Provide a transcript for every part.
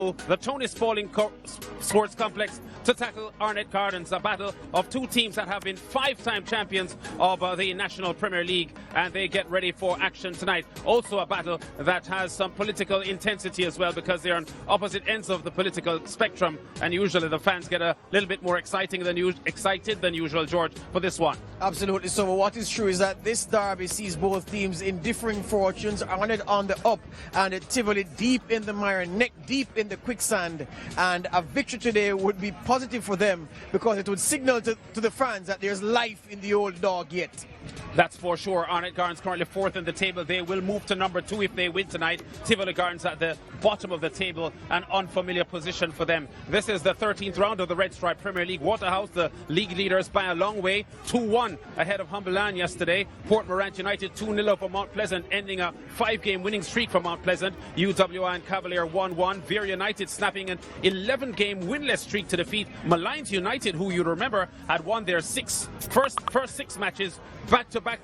the Tony Spalding Sports Complex to tackle Arnett Gardens, a battle of two teams that have been five-time champions of the National Premier League, and they get ready for action tonight. Also a battle that has some political intensity as well, because they're on opposite ends of the political spectrum, and usually the fans get a little bit more excited than usual, George, for this one. Absolutely. So what is true is that this derby sees both teams in differing fortunes. Arnett on the up and Tivoli deep in the mire, neck deep in the quicksand, and a victory today would be positive for them because it would signal to the fans that there's life in the old dog yet. That's for sure. Arnett Gardens currently fourth in the table. They will move to number 2 if they win tonight. Tivoli Gardens at the bottom of the table, an unfamiliar position for them. This is the 13th round of the Red Stripe Premier League. Waterhouse, the league leaders by a long way, 2-1 ahead of Humberland yesterday. Port Morant United 2-0 over Mount Pleasant, ending a 5-game winning streak for Mount Pleasant. UWI and Cavalier 1-1. Veer United snapping an 11-game winless streak to defeat Malines United, who you remember had won their first six matches back to back.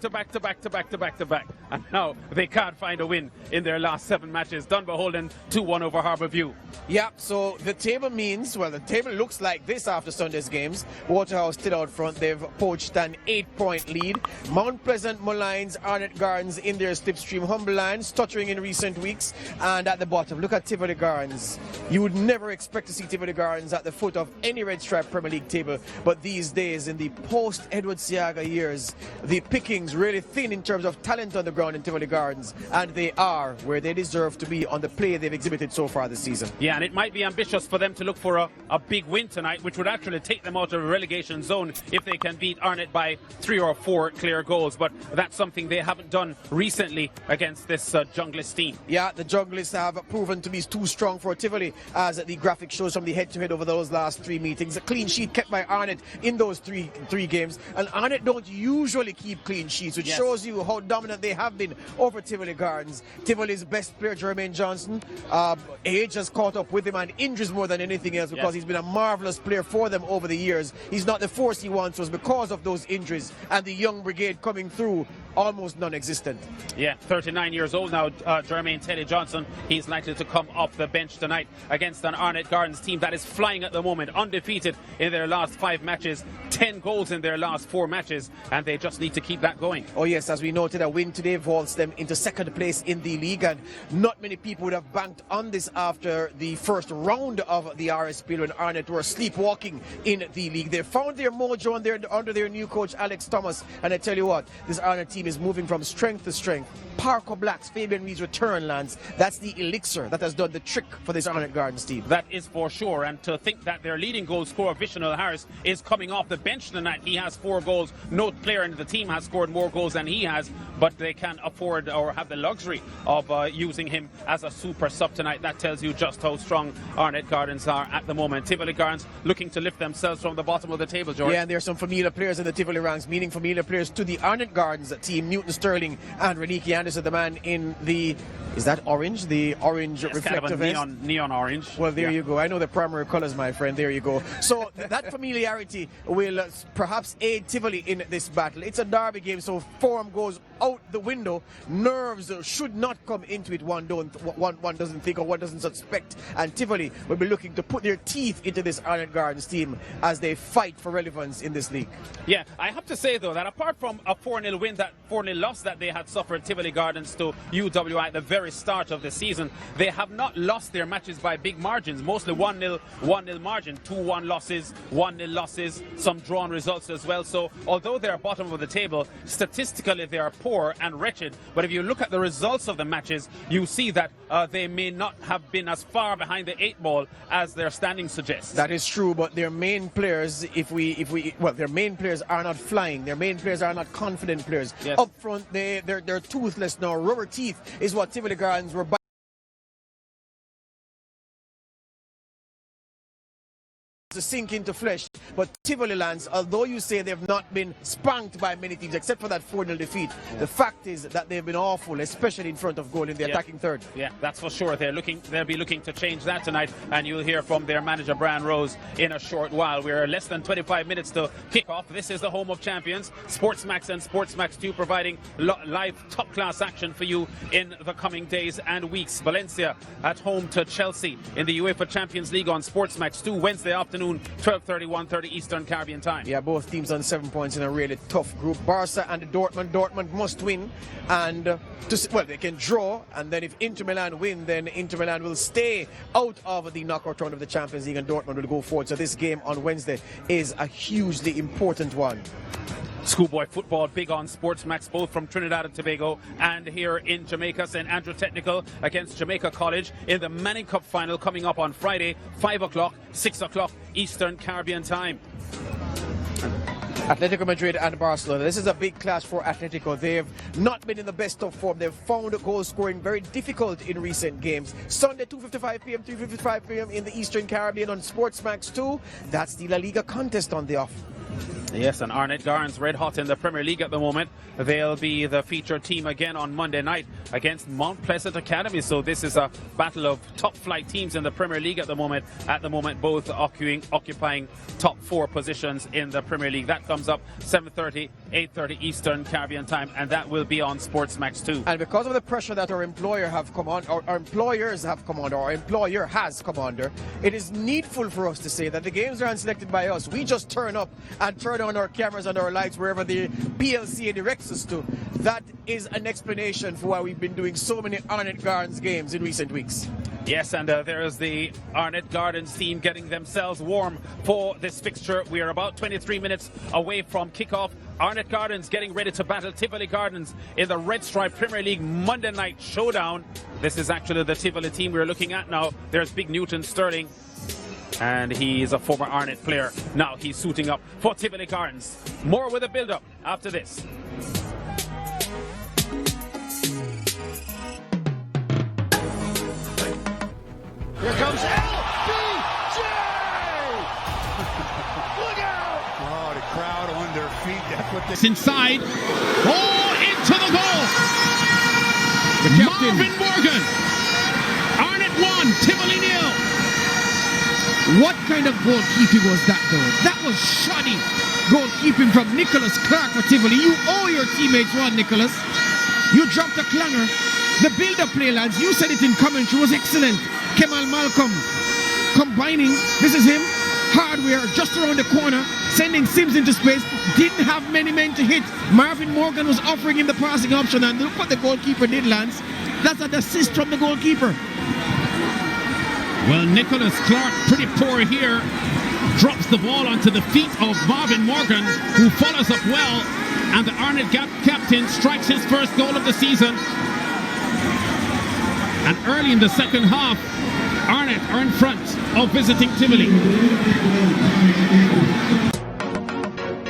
And now they can't find a win in their last 7 matches. Dunbeholden 2-1 over Harbourview. Yeah, so the table means, well, the table looks like this after Sunday's games. Waterhouse still out front. They've poached an 8-point lead. Mount Pleasant, Malines, Arnett Gardens in their slipstream. Humberland stuttering in recent weeks. And at the bottom, look at Tivoli Gardens. You would never expect to see Tivoli Gardens at the foot of any Red Stripe Premier League table. But these days, in the post-Edward Siaga years, the pickings really thin in terms of talent on the ground in Tivoli Gardens, and they are where they deserve to be on the play they've exhibited so far this season. Yeah, and it might be ambitious for them to look for a big win tonight, which would actually take them out of the relegation zone if they can beat Arnett by 3 or 4 clear goals. But that's something they haven't done recently against this Junglist team. Yeah, the Junglists have proven to be too strong for Tivoli, as the graphic shows from the head-to-head over those last 3 meetings. A clean sheet kept by Arnett in those three games, and Arnett don't usually keep clean sheets, which shows you how dominant they have been over Tivoli Gardens. Tivoli's best player, Jermaine Johnson, age has caught up with him, and injuries more than anything else, because he's been a marvelous player for them over the years. He's not the force he once was because of those injuries, and the young brigade coming through almost non-existent. Yeah, 39 years old now, Jermaine Teddy Johnson. He's likely to come off the bench tonight against an Arnett Gardens team that is flying at the moment, undefeated in their last 5 matches, 10 goals in their last 4 matches, and they just need to keep that going. Oh yes, as we noted, a win today vaults them into 2nd place in the league, and not many people would have banked on this after the first round of the RSPL when Arnett were sleepwalking in the league. They found their mojo under their new coach Alex Thomas, and I tell you what, this Arnett team is moving from strength to strength. Parker Black's Fabian Reed's return, Lance, that's the elixir that has done the trick for this Arnett Gardens team. That is for sure, and to think that their leading goal scorer, Vishnal Harris, is coming off the bench tonight. He has 4 goals. No player in the team has scored more goals than he has, but they can afford or have the luxury of using him as a super sub tonight. That tells you just how strong Arnett Gardens are at the moment. Tivoli Gardens looking to lift themselves from the bottom of the table, George. Yeah, and there are some familiar players in the Tivoli ranks, meaning familiar players to the Arnett Gardens team. Newton Sterling and Reniki Anderson, the man in the, is that orange? The orange reflective vest? Neon orange. Well, there you go. I know the primary colors, my friend. There you go. So that familiarity will perhaps aid Tivoli in this battle. It's a derby game, so form goes out the window. Nerves should not come into it. One doesn't think or one doesn't suspect. And Tivoli will be looking to put their teeth into this Arnett Gardens team as they fight for relevance in this league. Yeah, I have to say though that apart from a 4-0 win, that 4-0 loss that they had suffered, Tivoli Gardens to UWI at the very start of the season, they have not lost their matches by big margins. Mostly 1-0 margin, 2-1 losses, 1-0 losses, some drawn results as well. So although they're bottom of the table, statistically they are poor and wretched. But if you look at the results of the matches, you see that they may not have been as far behind the 8 ball as their standing suggests. That is true, but their main players, their main players are not flying. Their main players are not confident players. Yes. Up front, they're toothless now. Rubber teeth is what Tivoli Gardens were to sink into flesh. But Tivoli Lands, although you say they've not been spanked by many teams except for that 4-0 defeat, the fact is that they've been awful, especially in front of goal in the attacking third. Yeah, that's for sure. They'll be looking to change that tonight, and you'll hear from their manager Brian Rose in a short while. We're less than 25 minutes to kick off. This is the home of champions, Sportsmax and Sportsmax 2, providing live top-class action for you in the coming days and weeks. Valencia at home to Chelsea in the UEFA Champions League on Sportsmax 2, Wednesday afternoon, 12:30, 1:30 Eastern Caribbean time. Yeah, both teams on 7 points in a really tough group. Barca and Dortmund. Dortmund must win, and they can draw, and then if Inter Milan win, then Inter Milan will stay out of the knockout round of the Champions League, and Dortmund will go forward. So this game on Wednesday is a hugely important one. Schoolboy football big on Sportsmax, both from Trinidad and Tobago and here in Jamaica. St. Andrew Technical against Jamaica College in the Manning Cup final coming up on Friday, 5 o'clock, 6 o'clock Eastern Caribbean time. Atletico Madrid and Barcelona. This is a big clash for Atletico. They've not been in the best of form. They've found goal scoring very difficult in recent games. Sunday, 2:55 p.m., 3:55 p.m. in the Eastern Caribbean on Sportsmax 2. That's the La Liga contest on the off. Yes, and Arnett Garns red hot in the Premier League at the moment. They'll be the featured team again on Monday night against Mount Pleasant Academy. So this is a battle of top flight teams in the Premier League at the moment. At the moment, both occupying top 4 positions in the Premier League. That comes up 7:30, 8:30 Eastern Caribbean time, and that will be on Sportsmax 2. And because of the pressure that our employer has come under, it is needful for us to say that the games are unselected by us. We just turn up and turn on our cameras and our lights wherever the PLCA directs us to. That is an explanation for why we've been doing so many Arnett Gardens games in recent weeks. Yes, and there is the Arnett Gardens team getting themselves warm for this fixture. We are about 23 minutes away from kickoff. Arnett Gardens getting ready to battle Tivoli Gardens in the Red Stripe Premier League Monday night showdown. This is actually the Tivoli team we're looking at now. There's Big Newton Sterling, and he's a former Arnett player. Now he's suiting up for Tivoli Gardens. More with a build-up after this. Here comes LBJ! Look out! Oh, the crowd on their feet. That's what It's inside. Oh, into the goal. The captain. Marvin Morgan. Arnett 1, Tivoli 0. What kind of goalkeeping was that, though? That was shoddy goalkeeping from Nicholas Clark for Tivoli. You owe your teammates one, Nicholas. You dropped a clanger. The build-up play, lads, you said it in commentary, was excellent. Kemal Malcolm combining, this is him, hardware just around the corner, sending Sims into space, didn't have many men to hit. Marvin Morgan was offering him the passing option, and look what the goalkeeper did, Lance. That's an assist from the goalkeeper. Well, Nicholas Clark, pretty poor here, drops the ball onto the feet of Marvin Morgan, who follows up well, and the Arnett captain strikes his first goal of the season. And early in the second half, Arnett are in front of visiting Tivoli.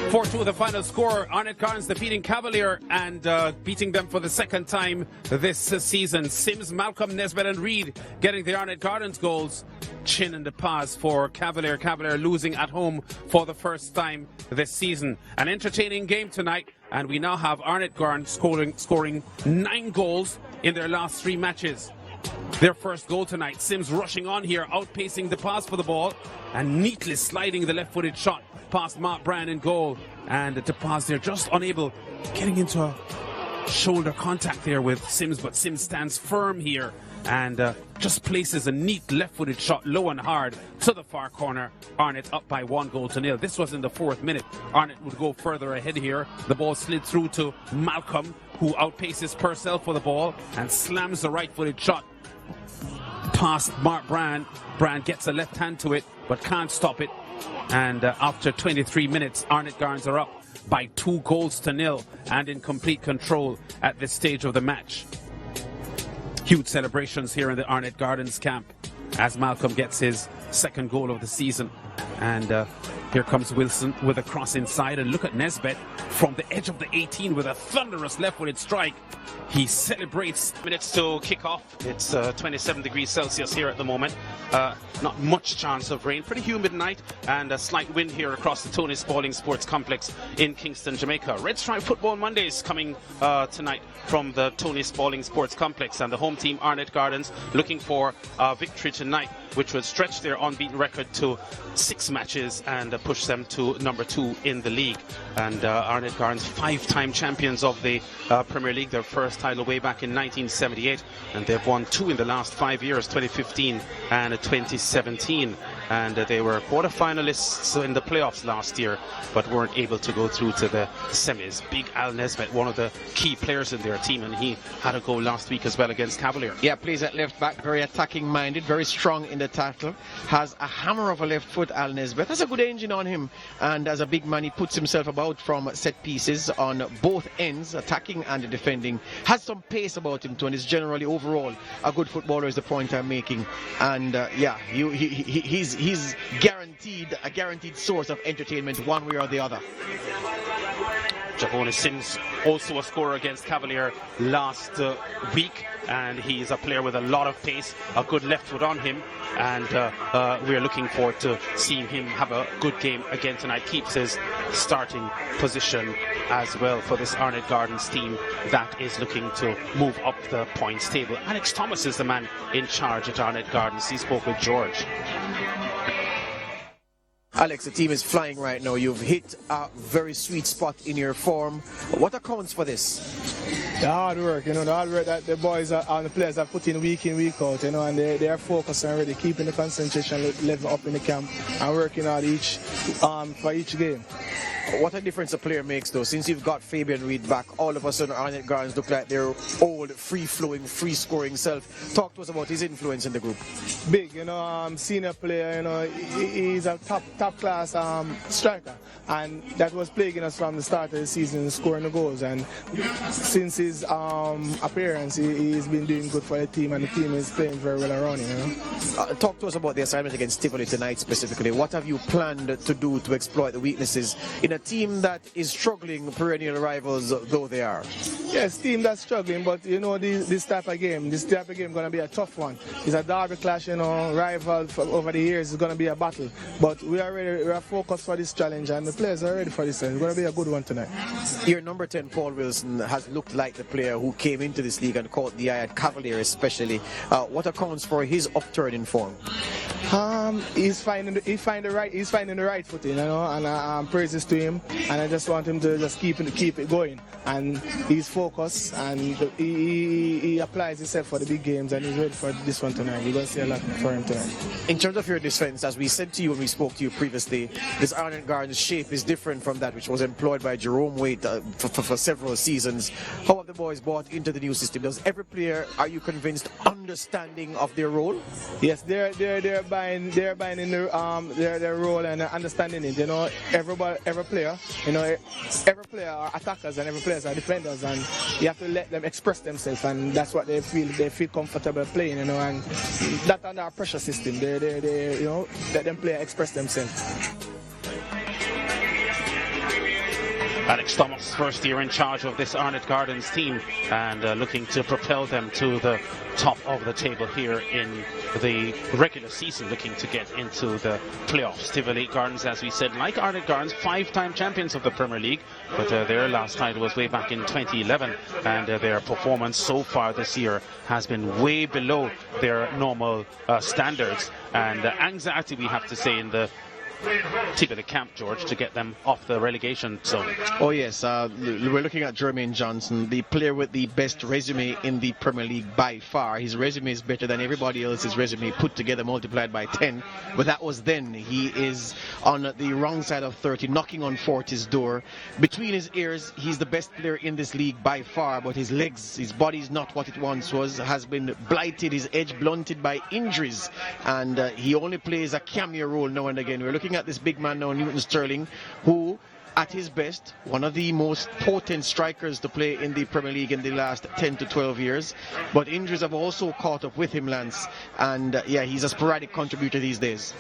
4-2 the final score. Arnett Gardens defeating Cavalier and beating them for the second time this season. Sims, Malcolm, Nesbitt and Reed getting the Arnett Gardens goals. Chin and the pass for Cavalier. Cavalier losing at home for the first time this season. An entertaining game tonight, and we now have Arnett Gardens scoring 9 goals in their last 3 matches. Their first goal tonight. Sims rushing on here, outpacing the pass for the ball and neatly sliding the left-footed shot past Mark Bryan in goal. And the pass there, just unable, getting into a shoulder contact there with Sims, but Sims stands firm here and just places a neat left-footed shot low and hard to the far corner. Arnett up by 1-0. This was in the 4th minute. Arnett would go further ahead here. The ball slid through to Malcolm, who outpaces Purcell for the ball and slams the right-footed shot past Mark Bryan. Bryan gets a left hand to it but can't stop it, and after 23 minutes Arnett Gardens are up by 2-0 and in complete control at this stage of the match. Huge celebrations here in the Arnett Gardens camp as Malcolm gets his second goal of the season, and here comes Wilson with a cross inside, and look at Nesbitt from the edge of the 18 with a thunderous left-footed strike. He celebrates. Minutes to kick off. It's 27 degrees Celsius here at the moment. not much chance of rain. Pretty humid night and a slight wind here across the Tony Spalding Sports Complex in Kingston, Jamaica. Red Stripe Football Mondays coming tonight from the Tony Spalding Sports Complex, and the home team Arnett Gardens looking for a victory tonight, which would stretch their unbeaten record to 6 matches and push them to number 2 in the league. And Arnett Gardens, 5-time champions of the Premier League, their first title way back in 1978, and they've won 2 in the last 5 years, 2015 and 2017. And they were quarter-finalists in the playoffs last year, but weren't able to go through to the semis. Big Al Nesbitt, one of the key players in their team, and he had a goal last week as well against Cavalier. Yeah, plays at left back, very attacking-minded, very strong in the tackle. Has a hammer of a left foot, Al Nesbitt. Has a good engine on him, and as a big man, he puts himself about from set pieces on both ends, attacking and defending. Has some pace about him too, and is generally overall a good footballer, is the point I'm making. And yeah, he's guaranteed a guaranteed source of entertainment one way or the other. Javon Sims, also a scorer against Cavalier last week, and he's a player with a lot of pace, a good left foot on him, and we're looking forward to seeing him have a good game again tonight. Keeps his starting position as well for this Arnett Gardens team that is looking to move up the points table. Alex Thomas is the man in charge at Arnett Gardens. He spoke with George. Alex, the team is flying right now. You've hit a very sweet spot in your form. What accounts for this? The hard work, the hard work that the boys and the players have put in, week out, and they are focused on really keeping the concentration level up in the camp and working hard for each game. What a difference a player makes, though. Since you've got Fabian Reed back, all of a sudden Arnett Gardens look like their old, free-flowing, free-scoring self. Talk to us about his influence in the group. Big, senior player, he's a top-class striker. And that was plaguing us from the start of the season, scoring the goals. And since his appearance, he's been doing good for the team, and the team is playing very well around him. Talk to us about the assignment against Tivoli tonight specifically. What have you planned to do to exploit the weaknesses in a team that is struggling, perennial rivals though they are? Yes, team that's struggling, but this type of game is going to be a tough one. It's a derby clash, rival over the years. It's going to be a battle. But we are focused for this challenge, and the players are ready for this. It's going to be a good one tonight. Your number 10, Paul Wilson, has looked like the player who came into this league and caught the eye at Cavalier especially. What accounts for his upturn in form? He's finding the right footing, and praises to him, and I just want him to just keep it going. And he's focused, and he applies himself for the big games, and he's ready for this one tonight. You're going to see a lot for him tonight. In terms of your defense, as we said to you when we spoke to you previously, this Arnett Gardens shape is different from that which was employed by Jerome Waite for several seasons. How have the boys bought into the new system? Does every player, are you convinced, understanding of their role? Yes, they're buying in their role and understanding it. Every player are attackers and every player are defenders, and you have to let them express themselves, and that's what they feel comfortable playing, and that under our pressure system, they let them play express themselves. Alex Thomas, first year in charge of this Arnett Gardens team, and looking to propel them to the top of the table here in the regular season, looking to get into the playoffs. Tivoli Gardens, as we said, like Arnett Gardens, 5-time champions of the Premier League, but their last title was way back in 2011, and their performance so far this year has been way below their normal standards, and anxiety, we have to say, in the Tivoli camp, George, to get them off the relegation zone. Oh yes, we're looking at Jermaine Johnson, the player with the best resume in the Premier League by far. His resume is better than everybody else's resume put together, multiplied by 10, but that was then. He is on the wrong side of 30, knocking on 40's door. Between his ears, he's the best player in this league by far, but his legs, his body is not what it once was, has been blighted, his edge blunted by injuries, and he only plays a cameo role now and again. We're looking at this big man now, Newton Sterling, who at his best, one of the most potent strikers to play in the Premier League in the last 10 to 12 years. But injuries have also caught up with him, Lance. And yeah, he's a sporadic contributor these days.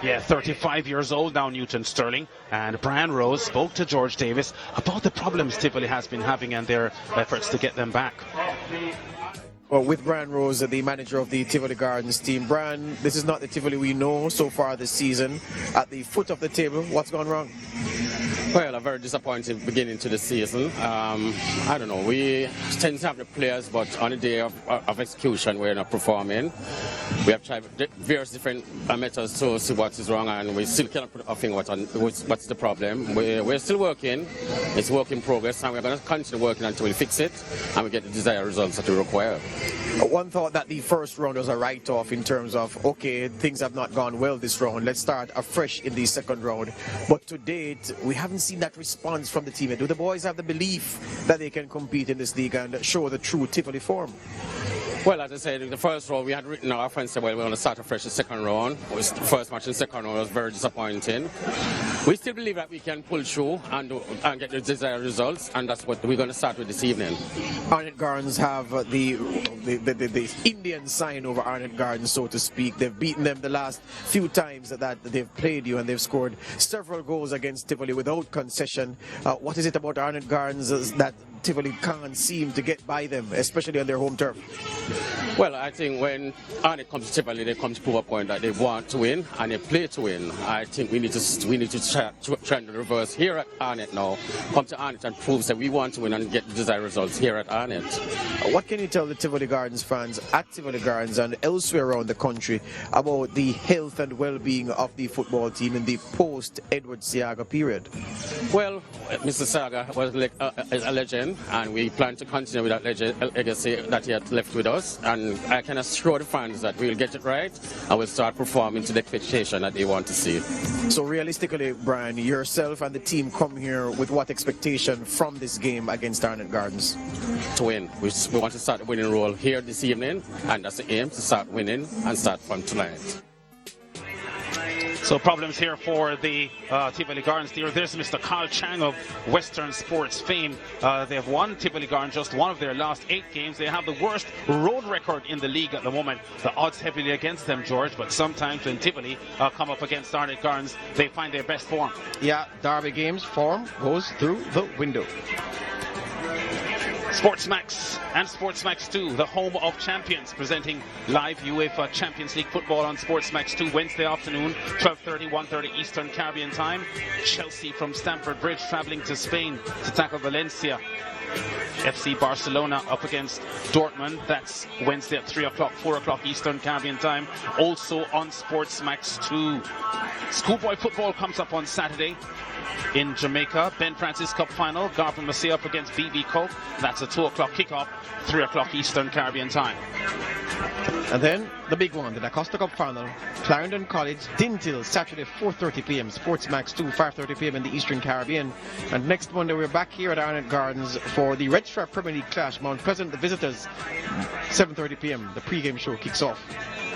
Yeah, 35 years old now, Newton Sterling. And Brian Rose spoke to George Davis about the problems Tivoli has been having and their efforts to get them back. Well, with Brian Rose, the manager of the Tivoli Gardens team. Brian, this is not the Tivoli we know so far this season. At the foot of the table, what's gone wrong? Well, a very disappointing beginning to the season. I don't know. We tend to have the players, but on the day of execution, we're not performing. We have tried various different methods to see what is wrong, and we still cannot put our finger on what's the problem. We're still working. It's work in progress, and we're going to continue working until we fix it and we get the desired results that we require. One thought that the first round was a write-off in terms of, okay, things have not gone well this round. Let's start afresh in the second round. But to date, we haven't seen that response from the team. Do the boys have the belief that they can compete in this league and show the true Tivoli form? Well, as I said, in the first round, we had written our friends said, well, we're going to start afresh the second round. The first match in the second round was very disappointing. We still believe that we can pull through and get the desired results, and that's what we're going to start with this evening. Arnett Gardens have the Indian sign over Arnett Gardens, so to speak. They've beaten them the last few times that they've played you, and they've scored several goals against Tivoli without concession. What is it about Arnett Gardens that Tivoli can't seem to get by them, especially on their home turf? Well, I think when Arnett comes to Tivoli, they come to prove a point that they want to win and they play to win. I think we need to try the reverse here at Arnett now. Come to Arnett and prove that we want to win and get the desired results here at Arnett. What can you tell the Tivoli Gardens fans at Tivoli Gardens and elsewhere around the country about the health and well-being of the football team in the post-Edward Seaga period? Well, Mr. Seaga was a legend, and we plan to continue with that legacy that he had left with us. And I can assure the fans that we'll get it right and we'll start performing to the expectation that they want to see. So realistically, Brian, yourself and the team come here with what expectation from this game against Arnett Gardens? To win. We want to start the winning role here this evening, and that's the aim, to start winning and start from tonight. So problems here for the Tivoli Gardens. There's Mr. Carl Chang of Western Sports fame. They have won Tivoli Gardens just one of their last 8 games. They have the worst road record in the league at the moment. The odds heavily against them, George, but sometimes when Tivoli come up against Arnett Gardens, they find their best form. Yeah, Derby games form goes through the window. Sportsmax and Sportsmax 2, the home of champions, presenting live UEFA Champions League football on Sportsmax 2 Wednesday afternoon, 12:30, 1:30 Eastern Caribbean time. Chelsea from Stamford Bridge traveling to Spain to tackle Valencia. FC Barcelona up against Dortmund. That's Wednesday at 3 o'clock, 4 o'clock Eastern Caribbean time. Also on Sportsmax 2. Schoolboy football comes up on Saturday in Jamaica. Ben Francis Cup final. Garvin Massey up against BB Coke. That's a 2 o'clock kickoff, 3 o'clock Eastern Caribbean time. And then the big one, the Da Costa Cup final, Clarendon College, Dintil, Saturday 4:30 p.m. Sportsmax 2, 5:30 p.m. in the Eastern Caribbean. And next Monday we're back here at Arnett Gardens for the Red Stripe Premier League clash. Mount Pleasant, the visitors, 7:30 p.m. The pre-game show kicks off,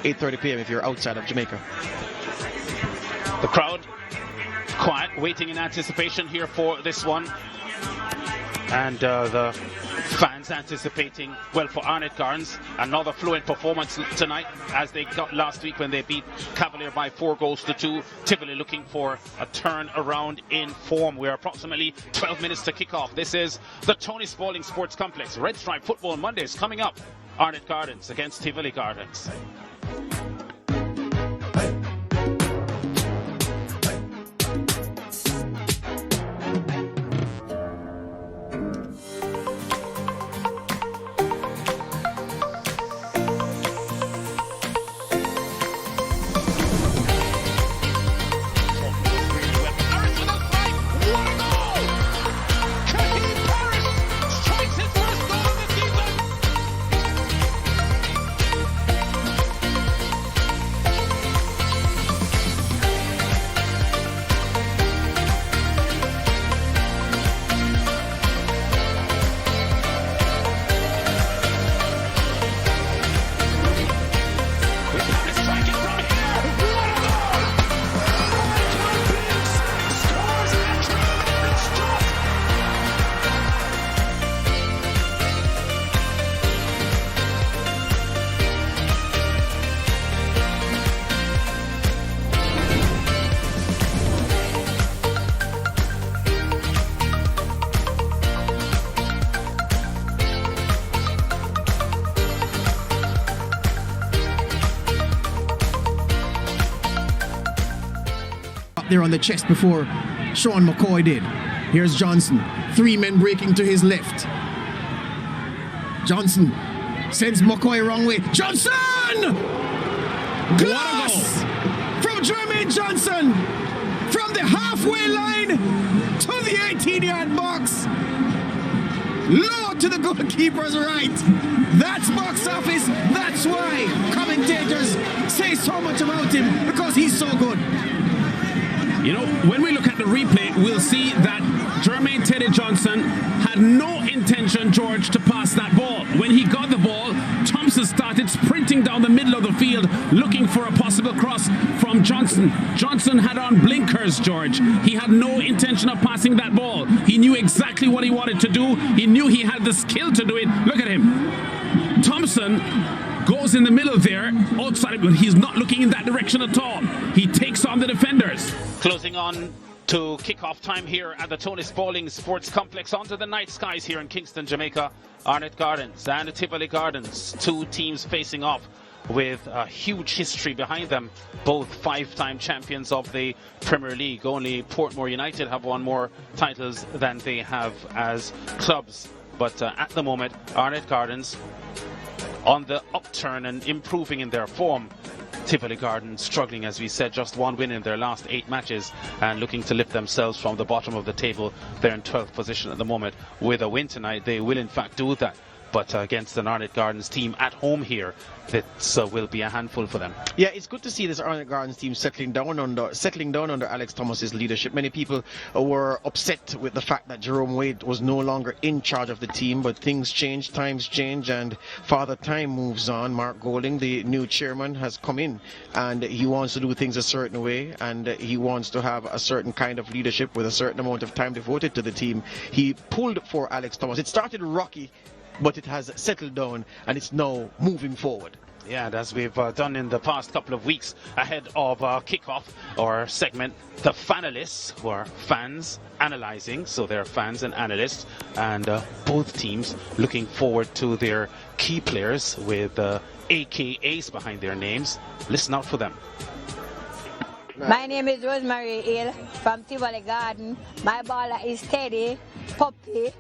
8:30 p.m. if you're outside of Jamaica. The crowd quiet, waiting in anticipation here for this one. And the fans anticipating, well, for Arnett Gardens, another fluent performance tonight as they got last week when they beat Cavalier by 4-2. Tivoli looking for a turn around in form. We're approximately 12 minutes to kick off. This is the Tony Spalding Sports Complex. Red Stripe Football Mondays coming up. Arnett Gardens against Tivoli Gardens. there on the chest before Sean McCoy did. Here's Johnson. 3 men breaking to his left. Johnson sends McCoy wrong way. Johnson! Glass from Jermaine Johnson from the halfway line to the 18-yard box. Low to the goalkeeper's right. That's box office. That's why commentators say so much about him, because he's so good. You know, when we look at the replay, we'll see that Jermaine Teddy Johnson had no intention, George, to pass that ball. When he got the ball, Thompson started sprinting down the middle of the field looking for a possible cross from Johnson. Johnson had on blinkers, George. He had no intention of passing that ball. He knew exactly what he wanted to do. He knew he had the skill to do it. Look at him. Thompson goes in the middle there, outside, but he's not looking in that direction at all. He takes on the defenders. Closing on to kickoff time here at the Tony Spalding Sports Complex. Onto the night skies here in Kingston, Jamaica. Arnett Gardens and Tivoli Gardens, 2 teams facing off with a huge history behind them. Both 5-time champions of the Premier League. Only Portmore United have won more titles than they have as clubs. But at the moment, Arnett Gardens on the upturn and improving in their form. Tivoli Gardens struggling, as we said, just 1 win in their last 8 matches and looking to lift themselves from the bottom of the table. They're in 12th position at the moment. With a win tonight, they will in fact do that. But against an Arnett Gardens team at home here, that will be a handful for them. Yeah, it's good to see this Arnett Gardens team settling down under Alex Thomas's leadership. Many people were upset with the fact that Jerome Wade was no longer in charge of the team, but things change, times change, and Father Time moves on. Mark Golding, the new chairman, has come in, and he wants to do things a certain way, and he wants to have a certain kind of leadership with a certain amount of time devoted to the team. He pulled for Alex Thomas. It started rocky, but it has settled down and it's now moving forward. Yeah, and as we've done in the past couple of weeks ahead of kickoff or segment, the fanalists, who are fans analyzing, so they're fans and analysts, and both teams looking forward to their key players with AKAs behind their names. Listen out for them. My name is Rosemary Hill from Tivoli Garden. My baller is Teddy, Puppy,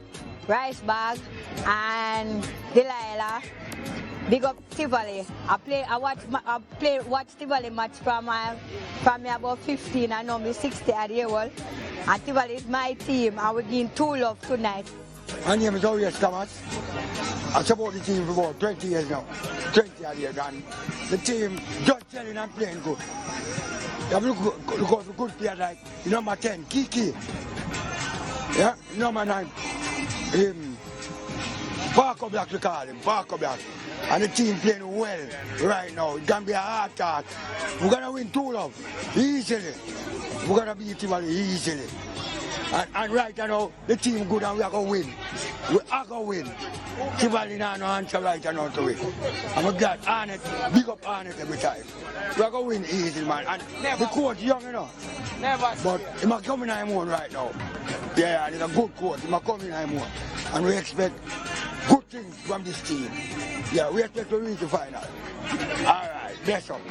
Rice Bag, and Delilah. Big up Tivoli. I watch Tivoli match from me about 15 and now me 60 at year old. And Tivoli is my team and we're getting 2 love tonight. My name is Orias Thomas. I support the team for about 20 years now. 20 years, and the team just telling and playing good. You have to look out for good players like number 10, Kiki. Yeah, number 9. Parker Black, we call him, Parker Black. And the team playing well right now. It can be a hard task. We're going to win 2 love easily. We're going to beat Tivoli easily. And right now, the team good and we are going to win. We are going to win. Tivoli now no answer right now to win. I'm glad Arnett, big up Arnett every time. We are going to win easy, man. And the coach young, you know. But he might come in him one right now. Yeah, and he's a good coach. He might come in him one. And we expect good things from this team. Yeah, we expect to reach the final. All right, bless up.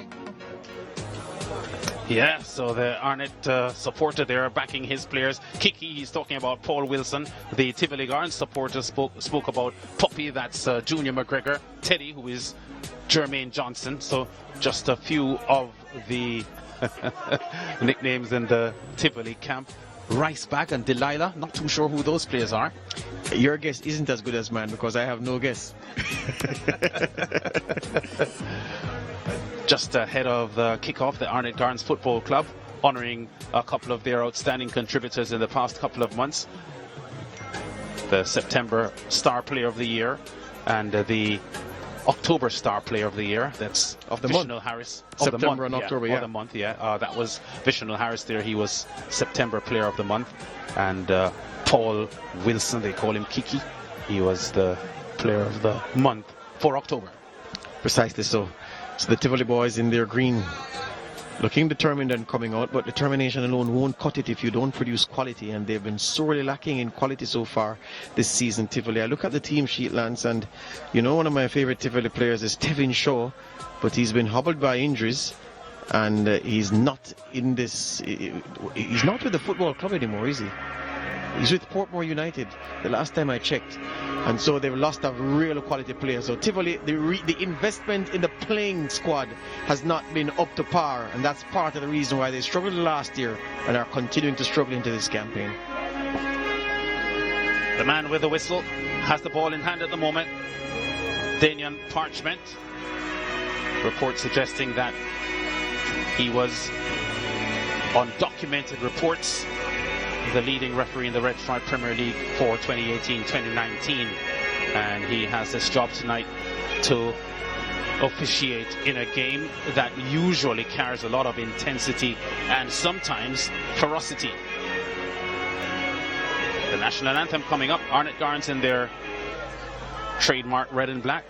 Yeah, so the Arnett supporter there backing his players. Kiki, he's talking about Paul Wilson. The Tivoli Gardens supporter spoke about Puppy, that's Junior McGregor. Teddy, who is Jermaine Johnson. So just a few of the nicknames in the Tivoli camp. Riceback and Delilah, not too sure who those players are. Your guess isn't as good as mine because I have no guess. Just ahead of the kickoff, the Arnett Gardens Football Club honouring a couple of their outstanding contributors in the past couple of months. The September Star Player of the Year and the October Star Player of the Year. That's of the Vishnu month. Harris. September of the month, and October, yeah. Of the month, yeah. That was Vishnu Harris there. He was September Player of the Month. And Paul Wilson, they call him Kiki. He was the Player of the Month for October. Precisely so. So the Tivoli boys in their green, looking determined and coming out, but determination alone won't cut it if you don't produce quality, and they've been sorely lacking in quality so far this season, Tivoli. I look at the team sheet, Lance, and you know one of my favorite Tivoli players is Tevin Shaw, but he's been hobbled by injuries, and he's not in this. He's not with the football club anymore, is he? He's with Portmore United, the last time I checked. And so they've lost a real quality player. So Tivoli, the investment in the playing squad has not been up to par. And that's part of the reason why they struggled last year and are continuing to struggle into this campaign. The man with the whistle has the ball in hand at the moment. Daniel Parchment. Report suggesting that he was undocumented reports. The leading referee in the Red Stripe Premier League for 2018-2019, and he has this job tonight to officiate in a game that usually carries a lot of intensity and sometimes ferocity. The national anthem coming up. Arnett Garns in their trademark red and black.